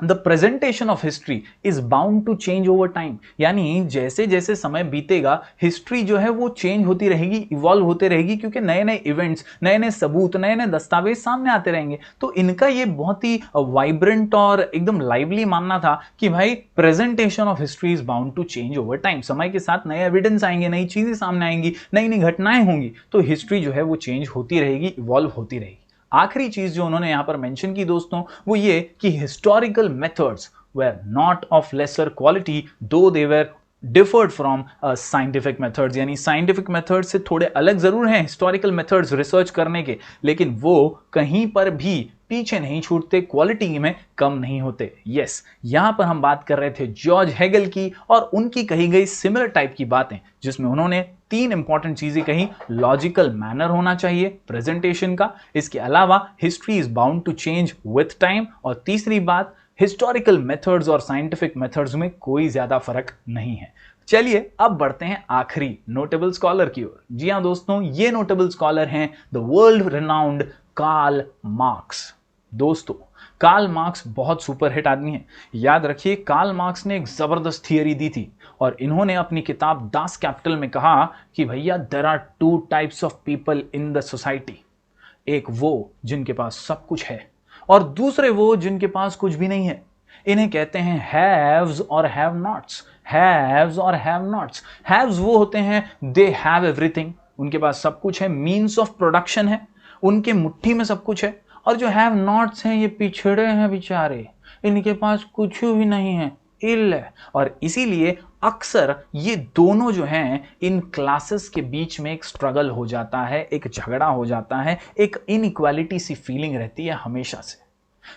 the presentation of history is bound to change over time, यानी जैसे जैसे समय बीतेगा हिस्ट्री जो है वो चेंज होती रहेगी, इवॉल्व होते रहेगी, क्योंकि नए नए इवेंट्स, नए नए सबूत, नए नए दस्तावेज सामने आते रहेंगे। तो इनका ये बहुत ही वाइब्रेंट और एकदम लाइवली मानना था कि भाई presentation of history is bound to change over time. समय के साथ नए एविडेंस आएंगे, नई चीजें सामने आएंगी, नई नई घटनाएं होंगी, तो हिस्ट्री जो है वो चेंज होती रहेगी, इवॉल्व होती रहेगी। आखिरी चीज जो उन्होंने यहां पर मेंशन की दोस्तों वो ये कि historical methods were not of lesser quality though they were differed from scientific methods, यानी साइंटिफिक मेथड्स से थोड़े अलग जरूर हैं हिस्टोरिकल मेथड्स रिसर्च करने के, लेकिन वो कहीं पर भी पीछे नहीं छूटते, क्वालिटी में कम नहीं होते। यस, यहां पर हम बात कर रहे थे जॉर्ज हेगल की और उनकी कही गई सिमिलर टाइप की बातें, जिसमें उन्होंने 3 इंपॉर्टेंट चीजें कही। लॉजिकल मैनर होना चाहिए प्रेजेंटेशन का, इसके अलावा history is bound to change with time, और तीसरी बात हिस्टोरिकल मेथड्स और साइंटिफिक मेथड्स में कोई ज्यादा फर्क नहीं है। चलिए अब बढ़ते हैं आखिरी नोटेबल स्कॉलर की ओर। जी हां दोस्तों, ये नोटेबल स्कॉलर हैं the world renowned Karl Marx. दोस्तों, कार्ल मार्क्स बहुत सुपरहिट आदमी है। याद रखिए, कार्ल मार्क्स ने एक जबरदस्त थियरी दी थी और इन्होंने अपनी किताब दास कैपिटल में कहा कि भैया there are 2 types of people in the society. एक वो जिनके पास सब कुछ है और दूसरे वो जिनके पास कुछ भी नहीं है। इन्हें कहते हैं हैव्स और हैव नॉट्स। हैव्स और हैव नॉट्स। हैव्स वो होते हैं दे हैव एवरीथिंग, उनके पास सब कुछ है, मीन्स ऑफ प्रोडक्शन है, उनके मुट्ठी में सब कुछ है। और जो हैव नॉट्स हैं ये पिछड़े हैं बेचारे, इनके पास कुछ भी नहीं है, इल है। और इसीलिए अक्सर ये दोनों जो हैं इन क्लासेस के बीच में एक स्ट्रगल हो जाता है, एक झगड़ा हो जाता है, एक इनइक्वालिटी सी फीलिंग रहती है हमेशा से।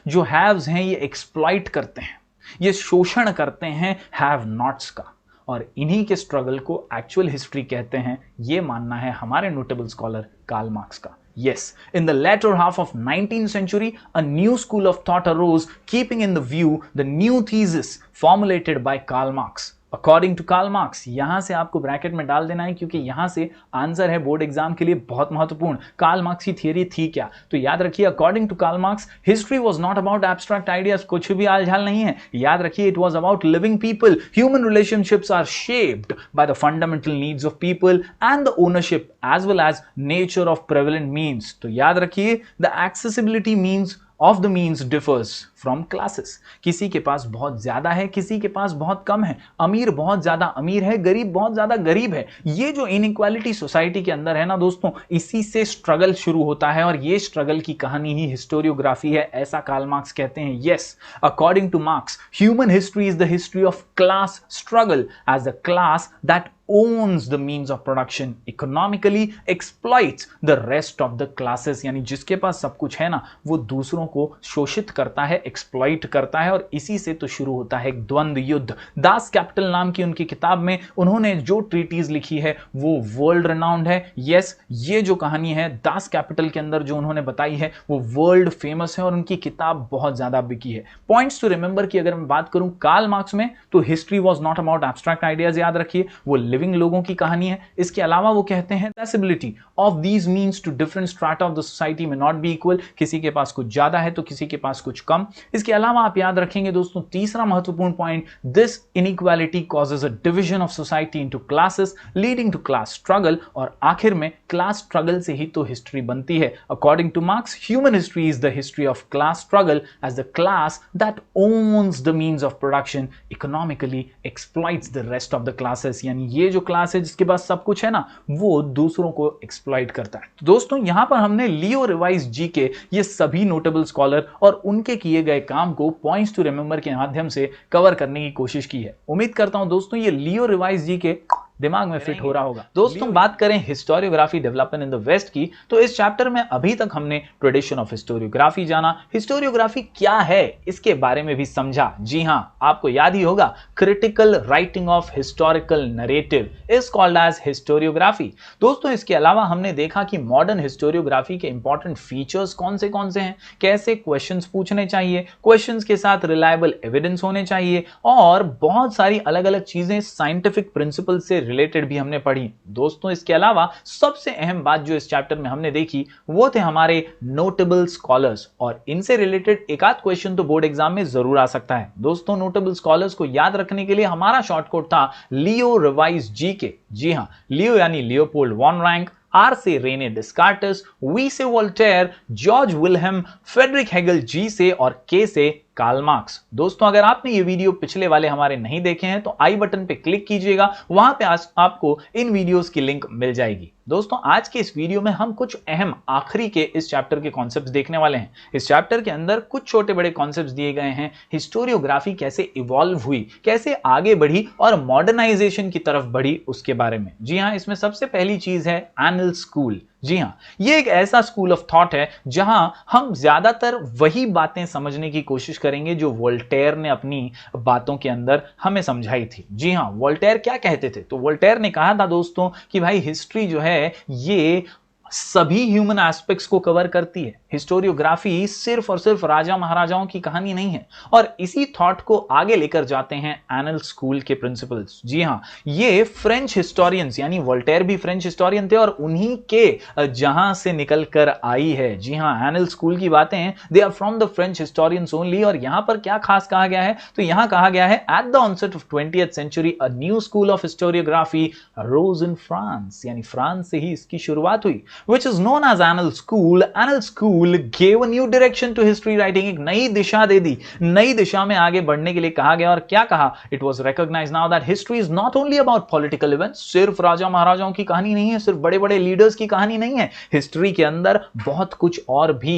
जो हैव्स हैं ये एक्सप्लॉइट करते हैं, ये शोषण करते हैं हैव नॉट्स का, और इन्हीं के स्ट्रगल को एक्चुअल हिस्ट्री कहते हैं, ये मानना है हमारे नोटेबल स्कॉलर कार्ल मार्क्स का। Yes, in the latter half of 19th century, a new school of thought arose, keeping in the view the new thesis formulated by Karl Marx. According to Karl Marx, यहां से आपको bracket में डाल देना है क्योंकि यहां से आंसर है बोर्ड एग्जाम के लिए बहुत महत्वपूर्ण। कार्ल मार्क्स की थियरी थी क्या? तो याद रखिए, according to Karl Marx history was not about abstract ideas, कुछ भी आलझाल नहीं है। याद रखिए, it was about living people. Human relationships are shaped by the fundamental needs of people and the ownership as well as nature of prevalent means. तो याद रखिए, the accessibility means of the means differs from classes. किसी के पास बहुत ज्यादा है, किसी के पास बहुत कम है, अमीर बहुत ज्यादा अमीर है, गरीब बहुत ज्यादा गरीब है। ये जो इनइक्वालिटी सोसाइटी के अंदर है ना दोस्तों, इसी से स्ट्रगल शुरू होता है और ये स्ट्रगल की कहानी ही हिस्टोरियोग्राफी है, ऐसा कार्ल मार्क्स कहते हैं। Yes, according to Marx human history is the history of class struggle as the class that owns the means of production, economically exploits the rest of the classes। यानी जिसके पास सब कुछ है ना, वो दूसरों को शोषित करता है, एक्सप्लॉइट करता है, और इसी से तो शुरू होता है एक द्वंद्व युद्ध। दास कैपिटल नाम की उनकी किताब में उन्होंने जो ट्रीटीज लिखी है वो वर्ल्ड रिनाउंड है। यस, ये जो कहानी है दास कैपिटल के अंदर जो उन्होंने बताई है वो वर्ल्ड फेमस है और उनकी किताब बहुत ज्यादा बिकी है। पॉइंट्स टू रिमेंबर की अगर मैं बात करूं कार्ल मार्क्स में, तो history was not about abstract ideas, याद रखिए, वो लिविंग लोगों की कहानी है। इसके अलावा वो कहते हैं accessibility of these means to different strata of the society में नॉट बी इक्वल, किसी के पास कुछ ज्यादा है तो किसी के पास कुछ कम। इसके अलावा आप याद रखेंगे दोस्तों, तीसरा महत्वपूर्ण point, this inequality causes a division of society into classes leading to class struggle, और आखिर में क्लास स्ट्रगल से ही तो हिस्ट्री बनती है। According to Marx human history is the history of class struggle as the class that owns the means of production economically exploits the rest of the classes. यानी ये जो क्लास है जिसके पास सब कुछ है ना, वो दूसरों को एक्सप्लॉइट करता है। तो दोस्तों, यहां पर हमने लियो रिवाइज जी के ये सभी नोटेबल स्कॉलर और उनके किए गए काम को पॉइंट्स टू रिमेंबर के माध्यम से कवर करने की कोशिश की है। उम्मीद करता हूं दोस्तों ये लियो रिवाइज जी के दिमाग में फिट हो रहा होगा। दोस्तों, बात करें historiography development in the West की, तो इस चैप्टर में अभी तक हमने ट्रेडिशन ऑफ हिस्टोरियोग्राफी जाना, हिस्टोरियोग्राफी क्या है इसके बारे में भी समझा। जी हां, आपको याद ही होगा, critical writing of historical narrative is called as historiography. दोस्तों, इसके अलावा हमने देखा कि मॉडर्न हिस्टोरियोग्राफी के इंपॉर्टेंट फीचर्स कौन से हैं, कैसे क्वेश्चंस पूछने चाहिए, क्वेश्चंस के साथ रिलायबल एविडेंस होने चाहिए, और बहुत सारी अलग अलग चीजें साइंटिफिक प्रिंसिपल से रिलेटेड भी हमने पढ़ी। दोस्तों इसके अलावा सबसे अहम बात जो इस चैप्टर में हमने देखी वो थे हमारे नोटेबल स्कॉलर्स, और इनसे रिलेटेड एक आध क्वेश्चन तो बोर्ड एग्जाम में जरूर आ सकता है। दोस्तों नोटेबल स्कॉलर्स को याद रखने के लिए हमारा शॉर्टकट था लियो रिवाइज जीके। जी हां, लियो यानी लियोपोल्ड वॉन रैंक, आर से रेने डिस्कार्टस, वी से Voltaire, George Wilhelm, Friedrich Hegel, G से और के से कार्ल मार्क्स। दोस्तों अगर आपने ये वीडियो पिछले वाले हमारे नहीं देखे हैं तो आई बटन पे क्लिक कीजिएगा, वहां पे आपको इन वीडियोस की लिंक मिल जाएगी। दोस्तों आज के इस वीडियो में हम कुछ अहम आखिरी के इस चैप्टर के कॉन्सेप्ट्स देखने वाले हैं। इस चैप्टर के अंदर कुछ छोटे बड़े कॉन्सेप्ट्स दिए गए हैं, हिस्टोरियोग्राफी कैसे इवॉल्व हुई, कैसे आगे बढ़ी और मॉडर्नाइजेशन की तरफ बढ़ी उसके बारे में। जी हां, इसमें सबसे पहली चीज है एनल स्कूल। जी हां, ये एक ऐसा स्कूल ऑफ थॉट है जहां हम ज्यादातर वही बातें समझने की कोशिश करेंगे जो वोल्टेयर ने अपनी बातों के अंदर हमें समझाई थी। जी हां, वोल्टेयर क्या कहते थे? तो वोल्टेयर ने कहा था दोस्तों कि भाई हिस्ट्री जो है ये सभी ह्यूमन एस्पेक्ट्स को कवर करती है। हिस्टोरियोग्राफी सिर्फ और सिर्फ राजा महाराजाओं की कहानी नहीं है, और इसी थॉट को आगे लेकर जाते हैं एनल स्कूल के प्रिंसिपल्स। जी हां, ये फ्रेंच हिस्टोरियंस यानी वोल्टेयर भी फ्रेंच हिस्टोरियन थे और उन्हीं के जहां से निकल कर आई है। जी हां, एनल स्कूल की बातें they are from the French historians only. और यहां पर क्या खास कहा गया है? तो यहां कहा गया है at the onset of 20th century a new school of historiography rose in France, यानी फ्रांस से ही इसकी शुरुआत हुई, which is known as Annals School. Annals School gave a new direction to history writing. एक नई दिशा दे दी, नई दिशा में आगे बढ़ने के लिए कहा गया। और क्या कहा? It was recognized now that history is not only about political events. सिर्फ राजा महाराजाओं की कहानी नहीं है, सिर्फ बड़े बड़े लीडर्स की कहानी नहीं है। हिस्ट्री के अंदर बहुत कुछ और भी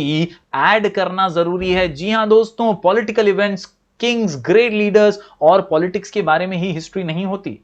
ऐड करना जरूरी है। जी हां दोस्तों, political events, Kings, great leaders और पॉलिटिक्स के बारे में ही हिस्ट्री नहीं होती।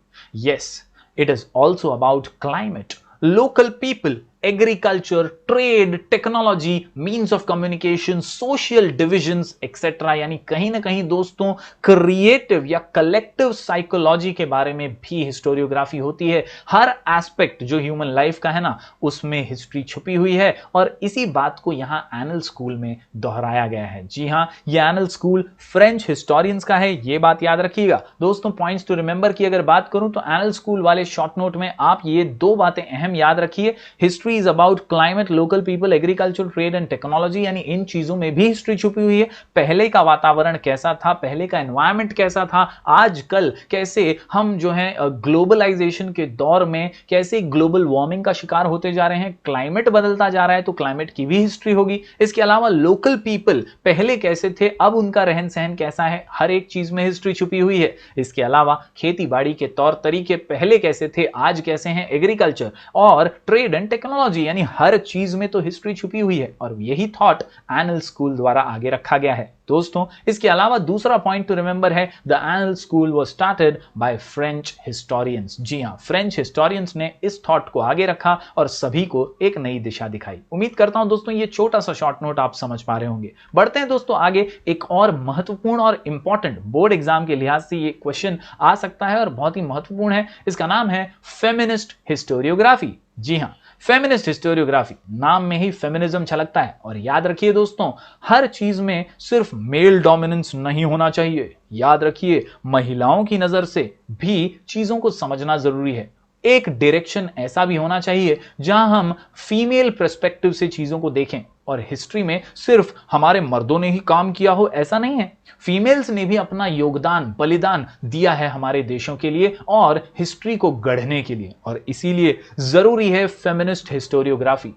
Yes, it is also about climate, local people, agriculture, trade, technology, means of communication, social divisions etcetera. यानी कहीं ना कहीं दोस्तों क्रिएटिव या कलेक्टिव साइकोलॉजी के बारे में भी हिस्टोरियोग्राफी होती है। हर एस्पेक्ट जो ह्यूमन लाइफ का है ना, उसमें हिस्ट्री छुपी हुई है, और इसी बात को यहां एनल स्कूल में दोहराया गया है। जी हां, ये एनल स्कूल फ्रेंच हिस्टोरियंस का है, ये बात याद रखिएगा। दोस्तों पॉइंट्स टू रिमेंबर की अगर बात करूं तो एनल स्कूल वाले शॉर्ट नोट में आप ये दो बातें अहम याद रखिए। History is about climate, local people, agriculture, trade and technology. यानी इन चीजों में भी हिस्ट्री छुपी हुई है। पहले का वातावरण कैसा था, पहले का एनवायरनमेंट कैसा था, आजकल कैसे हम जो है ग्लोबलाइजेशन के दौर में कैसे ग्लोबल वार्मिंग का शिकार होते जा रहे हैं, क्लाइमेट बदलता जा रहा है तो क्लाइमेट की भी हिस्ट्री होगी। इसके अलावा लोकल पीपल पहले कैसे थे, अब उनका रहन सहन कैसा है, हर एक चीज में हिस्ट्री छुपी हुई है। इसके अलावा खेती बाड़ी के तौर तरीके पहले कैसे थे, आज कैसे हैं, एग्रीकल्चर और ट्रेड एंड टेक्नोलॉजी, यानी हर चीज में तो हिस्ट्री छुपी हुई है। और यही थॉट एनल स्कूल द्वारा आगे रखा गया है। दोस्तों इसके अलावा दूसरा पॉइंट टू रिमेंबर है the Annales school was started by French historians. जी हां, फ्रेंच हिस्टोरियंस ने इस थॉट को आगे रखा और सभी को एक नई दिशा दिखाई। उम्मीद करता हूं दोस्तों ये छोटा सा शॉर्ट नोट आप समझ पा रहे होंगे। बढ़ते हैं दोस्तों आगे। एक और महत्वपूर्ण और इंपॉर्टेंट बोर्ड एग्जाम के लिहाज से ये क्वेश्चन आ सकता है और बहुत ही महत्वपूर्ण है। इसका नाम है फेमिनिस्ट हिस्टोरियोग्राफी। जी हां, फेमिनिस्ट हिस्टोरियोग्राफी, नाम में ही फेमिनिज्म छलकता है। और याद रखिए दोस्तों, हर चीज में सिर्फ मेल डोमिनेंस नहीं होना चाहिए। याद रखिए, महिलाओं की नजर से भी चीजों को समझना जरूरी है। एक डायरेक्शन ऐसा भी होना चाहिए जहां हम फीमेल पर्सपेक्टिव से चीजों को देखें। और हिस्ट्री में सिर्फ हमारे मर्दों ने ही काम किया हो ऐसा नहीं है, फीमेल्स ने भी अपना योगदान, बलिदान दिया है हमारे देशों के लिए और हिस्ट्री को गढ़ने के लिए। और इसीलिए जरूरी है feminist historiography.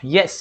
Yes,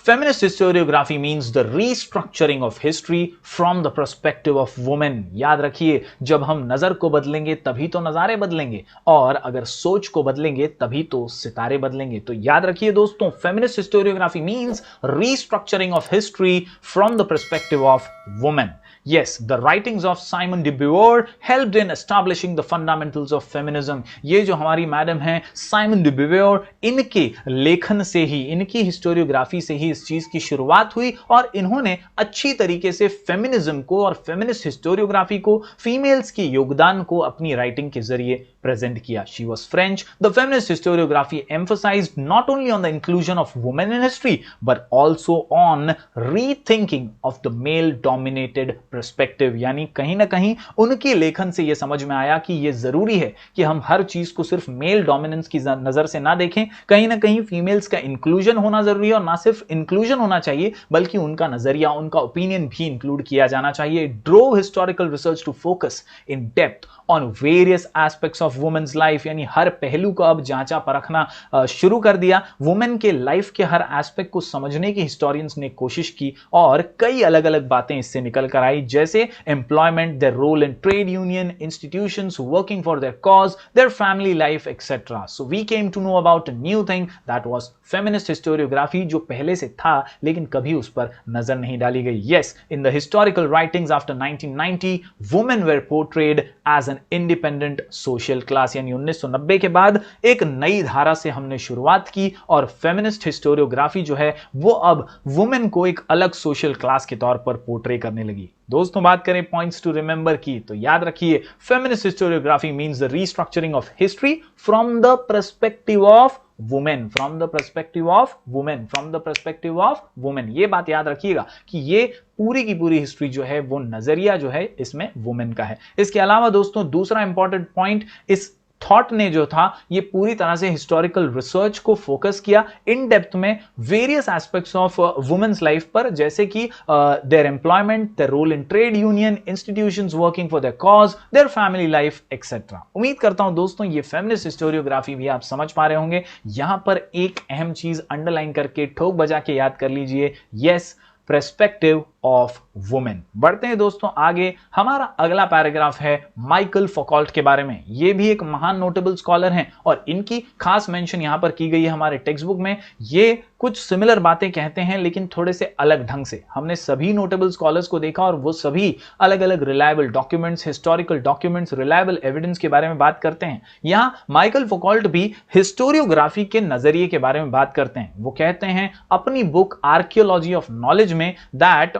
feminist historiography means the restructuring of history from the perspective of women. याद रखिए, जब हम नजर को बदलेंगे तभी तो नजारे बदलेंगे, और अगर सोच को बदलेंगे तभी तो सितारे बदलेंगे। तो याद रखिए दोस्तों, feminist historiography means restructuring of history from the perspective of women. Yes, the writings of Simone de Beauvoir helped in establishing the fundamentals of feminism. ये जो हमारी मैडम हैं साइमन de Beauvoir, इनके लेखन से ही, इनकी हिस्टोरियोग्राफी से ही इस चीज की शुरुआत हुई और इन्होंने अच्छी तरीके से फेमिनिज्म को और फेमिनिस्ट हिस्टोरियोग्राफी को, फीमेल्स के योगदान को अपनी राइटिंग के जरिए प्रेजेंट किया। She was French. The feminist historiography emphasized not only on the inclusion of women in history, but also on rethinking of the male-dominated perspective, यानी कहीं ना कहीं उनके लेखन से यह समझ में आया कि यह जरूरी है कि हम हर चीज को सिर्फ मेल डोमिनेंस की नजर से ना देखें, कहीं ना कहीं फीमेल्स का इंक्लूजन होना जरूरी है, और ना सिर्फ इंक्लूजन होना चाहिए बल्कि उनका नजरिया, उनका ओपिनियन भी इंक्लूड किया जाना चाहिए। Draw historical research to focus in depth on various aspects of women's life, यानी हर पहलू को अब जांचा परखना शुरू कर दिया। वुमेन के लाइफ के हर एस्पेक्ट को समझने की हिस्टोरियंस ने कोशिश की और कई अलग अलग बातें इससे निकल कर आई, जैसे employment, their role in trade union institutions, working for their cause, their family life etcetera. So we came to know about a new thing that was feminist historiography, जो पहले से था लेकिन कभी उस पर नजर नहीं डाली गई। Yes, in the historical writings after 1990 women were portrayed as an independent social class, यानी 1990 के बाद एक नई धारा से हमने शुरुआत की और फेमिनिस्ट हिस्टोरियोग्राफी जो है वो अब वुमेन को एक अलग सोशल क्लास के तौर पर पोर्ट्रे करने लगी। दोस्तों, बात करें पॉइंट्स टू रिमेंबर की, तो याद रखिए feminist historiography means the restructuring of history from the perspective of women, from the perspective of women, from the perspective of women. ये बात याद रखिएगा कि ये पूरी की पूरी हिस्ट्री जो है वो नजरिया जो है इसमें वुमेन का है। इसके अलावा दोस्तों दूसरा इंपॉर्टेंट पॉइंट, इस थॉट ने जो था ये पूरी तरह से हिस्टोरिकल रिसर्च को फोकस किया इन डेप्थ में various aspects of women's life पर, जैसे कि their employment, their role in trade union institutions, working for their cause, their family life etcetera. उम्मीद करता हूं दोस्तों ये फेमिनिस्ट हिस्टोरियोग्राफी भी आप समझ पा रहे होंगे। यहां पर एक अहम चीज अंडरलाइन करके ठोक बजा के याद कर लीजिए, यस, पर्सपेक्टिव ऑफ वुमेन। बढ़ते हैं दोस्तों आगे, हमारा अगला पैराग्राफ है माइकल फौकॉल्ट के बारे में। ये भी एक महान नोटेबल स्कॉलर हैं और इनकी खास मेंशन यहां पर की गई है हमारे टेक्स्ट बुक में। ये कुछ सिमिलर बातें कहते हैं लेकिन थोड़े से अलग ढंग से। हमने सभी नोटेबल स्कॉलर्स को देखा और वो सभी अलग अलग reliable documents, historical documents, reliable evidence के बारे में बात करते हैं। यहां माइकल फौकॉल्ट भी हिस्टोरियोग्राफी के नजरिए के बारे में बात करते हैं। वो कहते हैं अपनी बुक आर्कियोलॉजी ऑफ नॉलेज में दैट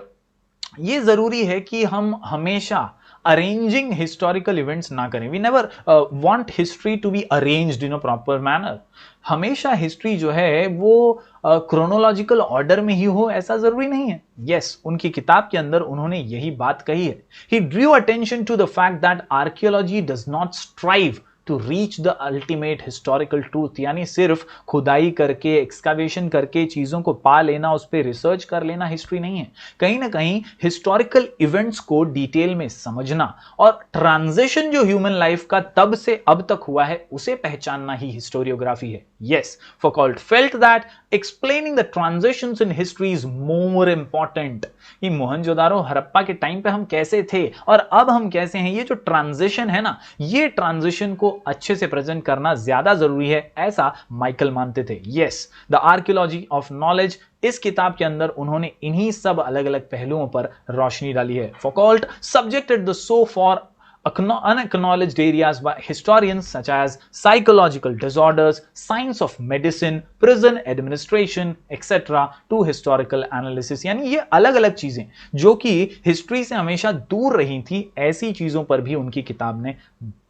ये जरूरी है कि हम हमेशा अरेंजिंग हिस्टोरिकल इवेंट्स ना करें। We never want history to be arranged in a proper manner. हमेशा हिस्ट्री जो है वो क्रोनोलॉजिकल ऑर्डर में ही हो ऐसा जरूरी नहीं है। यस, उनकी किताब के अंदर उन्होंने यही बात कही है। He drew attention to the fact that archaeology does not strive to reach the ultimate historical truth, यानी सिर्फ खुदाई करके, एक्सकावेशन करके चीजों को पा लेना, उस पर रिसर्च कर लेना हिस्ट्री नहीं है। कहीं ना कहीं हिस्टोरिकल इवेंट्स को डिटेल में समझना और ट्रांजिशन जो ह्यूमन लाइफ का तब से अब तक हुआ है उसे पहचानना ही हिस्टोरियोग्राफी है। Yes, Foucault felt that explaining the transitions in history is more important. कि मोहनजोदारो हड़प्पा के टाइम पे हम कैसे थे और अब हम कैसे हैं, ये जो ट्रांजिशन है ना, ये ट्रांजिशन को अच्छे से प्रेजेंट करना ज्यादा जरूरी है, ऐसा माइकल मानते थे। Yes, the archaeology of knowledge, इस किताब के अंदर उन्होंने इन्हीं सब अलग अलग पहलुओं पर रोशनी डाली है। Foucault subjected the so for unacknowledged areas by historians such as psychological disorders, science of medicine, prison administration, etc. to historical analysis। यानी ये अलग अलग चीजें जो कि हिस्ट्री से हमेशा दूर रही थी, ऐसी चीजों पर भी उनकी किताब ने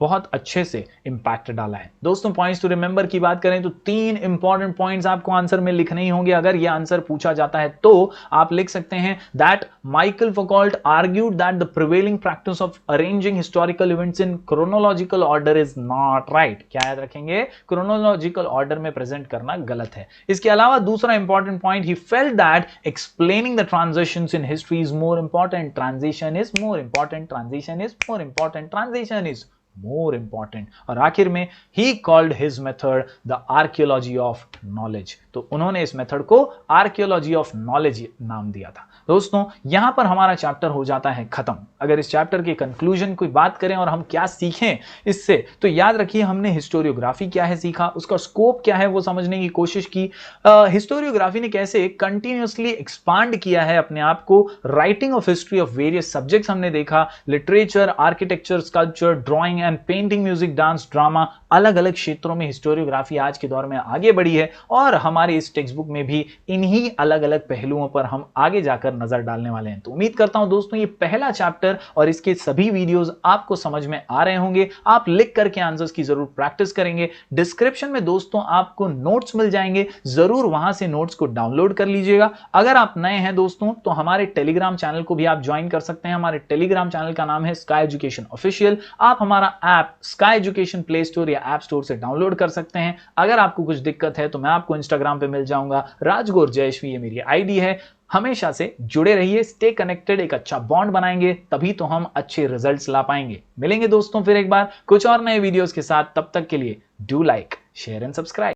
बहुत अच्छे से इंपैक्ट डाला है। दोस्तों, पॉइंट्स टू रिमेंबर की बात करें तो 3 इंपॉर्टेंट पॉइंट्स आपको आंसर में लिखने ही होंगे। अगर यह आंसर पूछा जाता है तो आप लिख सकते हैं that Michael Foucault argued that the prevailing practice of arranging historical events in chronological order is not right. क्या याद रखेंगे? क्रोनोलॉजिकल ऑर्डर में प्रेजेंट करना गलत है। इसके अलावा दूसरा important point, he felt that explaining the transitions in history is more important. Transition is more important, transition is more important, transition is more important। और आखिर में he called his method the archaeology of knowledge। तो उन्होंने इस method को archaeology of knowledge नाम दिया था। दोस्तों, यहां पर हमारा चैप्टर हो जाता है खत्म। अगर इस चैप्टर के कंक्लूजन की बात करें और हम क्या सीखें इससे, तो याद रखिए हमने हिस्टोरियोग्राफी क्या है सीखा, उसका स्कोप क्या है वो समझने की कोशिश की। हिस्टोरियोग्राफी ने कैसे कंटिन्यूअसली एक्सपांड किया है अपने आप को। Writing of history of various subjects हमने देखा, literature, architecture, sculpture, drawing and painting, music, dance, drama, अलग अलग क्षेत्रों में हिस्टोरियोग्राफी आज के दौर में आगे बढ़ी है और हमारे इस टेक्स्ट बुक में भी इन्हीं अलग अलग पहलुओं पर हम आगे जाकर नजर डालने वाले हैं। तो उम्मीद करता हूं दोस्तों ये पहला चैप्टर और इसके सभी वीडियोस आपको समझ में आ रहे होंगे। आप लिख करके आंसर्स की जरूर प्रैक्टिस करेंगे। डिस्क्रिप्शन में दोस्तों आपको नोट्स मिल जाएंगे, जरूर वहां से नोट्स को डाउनलोड कर लीजिएगा। अगर आप नए हैं दोस्तों तो हमारे टेलीग्राम चैनल को भी आप ज्वाइन कर सकते हैं। हमारे टेलीग्राम चैनल का नाम है स्काई एजुकेशन ऑफिशियल। आप हमारा app sky education play store या ऐप स्टोर से डाउनलोड कर सकते हैं। अगर आपको कुछ दिक्कत है तो मैं आपको इंस्टाग्राम पे मिल जाऊंगा, राजगौर जयश्वी ये मेरी आईडी है। हमेशा से जुड़े रहिए, स्टे कनेक्टेड, एक अच्छा बॉन्ड बनाएंगे, तभी तो हम अच्छे रिजल्ट्स ला पाएंगे। मिलेंगे दोस्तों फिर एक बार कुछ और नए वीडियोस के साथ, तब तक के लिए do like, share and subscribe.